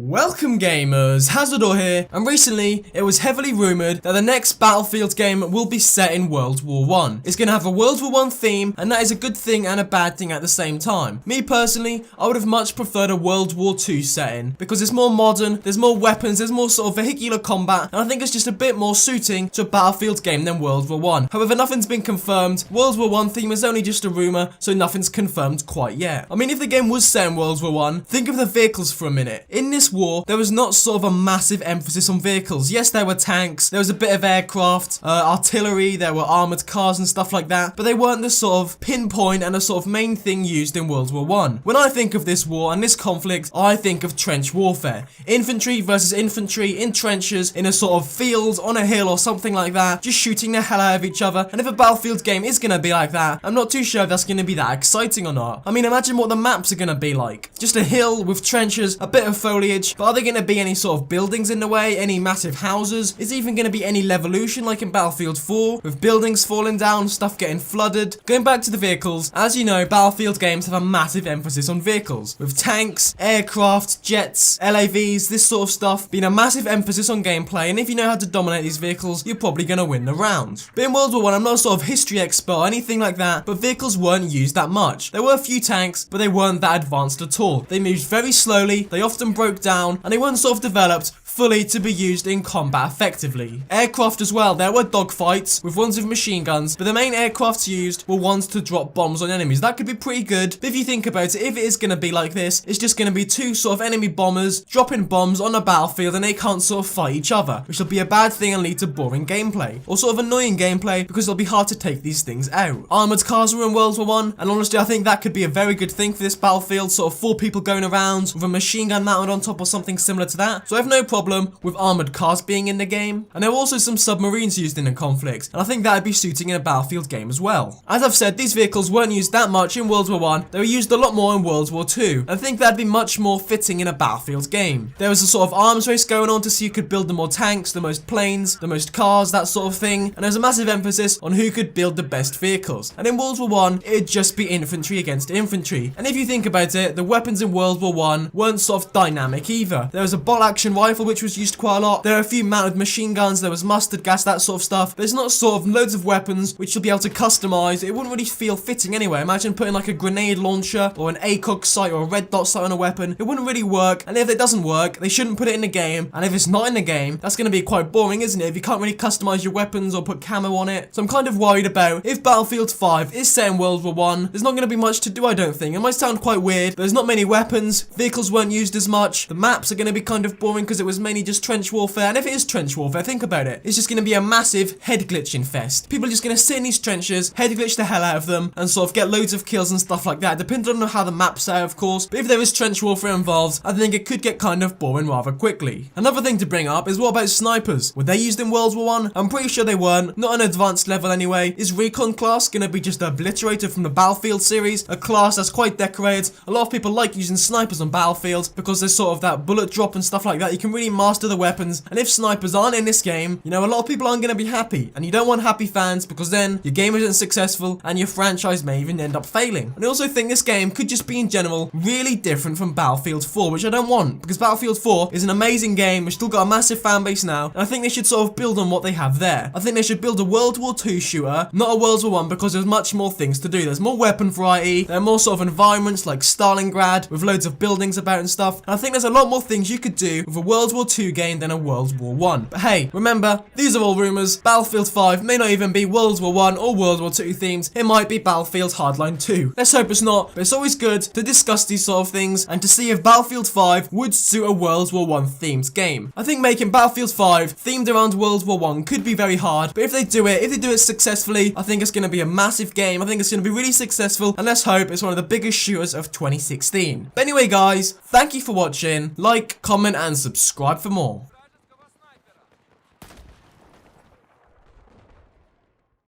Welcome gamers, Hazardor here, and recently it was heavily rumoured that the next Battlefield game will be set in World War I. It's going to have a World War I theme, and that is a good thing and a bad thing at the same time. Me personally, I would have much preferred a World War II setting, because it's more modern, there's more weapons, there's more sort of vehicular combat, and I think it's just a bit more suiting to a Battlefield game than World War I. However, nothing's been confirmed. World War I theme is only just a rumour, so nothing's confirmed quite yet. I mean, if the game was set in World War I, think of the vehicles for a minute. In this war, there was not sort of a massive emphasis on vehicles. Yes, there were tanks, there was a bit of aircraft, artillery, there were armoured cars and stuff like that, but they weren't the sort of pinpoint and the sort of main thing used in World War I. When I think of this war and this conflict, I think of trench warfare. Infantry versus infantry in trenches, in a sort of field, on a hill or something like that, just shooting the hell out of each other. And if a Battlefield game is going to be like that, I'm not too sure if that's going to be that exciting or not. I mean, imagine what the maps are going to be like. Just a hill with trenches, a bit of foliage, but are there going to be any sort of buildings in the way, any massive houses? Is even going to be any levolution like in Battlefield 4, with buildings falling down, stuff getting flooded? Going back to the vehicles, as you know, Battlefield games have a massive emphasis on vehicles, with tanks, aircraft, jets, LAVs, this sort of stuff being a massive emphasis on gameplay, and if you know how to dominate these vehicles, you're probably going to win the round. But in World War I, I'm not a sort of history expert or anything like that, but vehicles weren't used that much. There were a few tanks, but they weren't that advanced at all. They moved very slowly, they often broke down, and they weren't sort of developed fully to be used in combat effectively. Aircraft as well, there were dogfights with ones with machine guns, but the main aircrafts used were ones to drop bombs on enemies. That could be pretty good, but if you think about it, if it is going to be like this, it's just going to be two sort of enemy bombers dropping bombs on a battlefield and they can't sort of fight each other, which will be a bad thing and lead to boring gameplay, or sort of annoying gameplay because it'll be hard to take these things out. Armoured cars were in World War I, and honestly I think that could be a very good thing for this battlefield, sort of 4 people going around with a machine gun mounted on top or something similar to that, so I have no problem with armoured cars being in the game. And there were also some submarines used in the conflict, and I think that would be suiting in a Battlefield game as well. As I've said, these vehicles weren't used that much in World War I, they were used a lot more in World War II, and I think that'd be much more fitting in a Battlefield game. There was a sort of arms race going on to see who could build the more tanks, the most planes, the most cars, that sort of thing, and there's a massive emphasis on who could build the best vehicles. And in World War I, it'd just be infantry against infantry. And if you think about it, the weapons in World War I weren't sort of dynamic either. There was a bolt action rifle which was used quite a lot, there are a few mounted machine guns, there was mustard gas, that sort of stuff. There's not sort of loads of weapons which you'll be able to customize. It wouldn't really feel fitting anyway. Imagine putting like a grenade launcher or an ACOG sight or a red dot sight on a weapon. It wouldn't really work, and if it doesn't work, they shouldn't put it in the game, and if it's not in the game, that's going to be quite boring, isn't it, if you can't really customize your weapons or put camo on it. So I'm kind of worried about if Battlefield 5 is set in World War I, there's not going to be much to do, I don't think. It might sound quite weird, but there's not many weapons, vehicles weren't used as much, the maps are going to be kind of boring because it was mainly just trench warfare, and if it is trench warfare, think about it, it's just going to be a massive head glitching fest. People are just going to sit in these trenches, head glitch the hell out of them, and sort of get loads of kills and stuff like that, depending on how the map's out, of course, but if there is trench warfare involved, I think it could get kind of boring rather quickly. Another thing to bring up is what about snipers? Were they used in World War I? I'm pretty sure they weren't, not an advanced level anyway. Is Recon class going to be just obliterated from the Battlefield series? A class that's quite decorated. A lot of people like using snipers on Battlefield because there's sort of that bullet drop and stuff like that. You can really master the weapons, and if snipers aren't in this game, you know, a lot of people aren't going to be happy, and you don't want happy fans because then your game isn't successful and your franchise may even end up failing. And I also think this game could just be in general really different from Battlefield 4, which I don't want, because Battlefield 4 is an amazing game, which still got a massive fan base now, and I think they should sort of build on what they have there. I think they should build a World War II shooter, not a World War I, because there's much more things to do. There's more weapon variety, there are more sort of environments like Stalingrad with loads of buildings about and stuff, and I think there's a lot more things you could do with a World War II game than a World War I. But hey, remember, these are all rumours. Battlefield 5 may not even be World War I or World War II themed. It might be Battlefield Hardline 2. Let's hope it's not, but it's always good to discuss these sort of things and to see if Battlefield 5 would suit a World War I themed game. I think making Battlefield 5 themed around World War I could be very hard, but if they do it successfully, I think it's going to be a massive game. I think it's going to be really successful, and let's hope it's one of the biggest shooters of 2016. But anyway guys, thank you for watching. Like, comment and subscribe for more.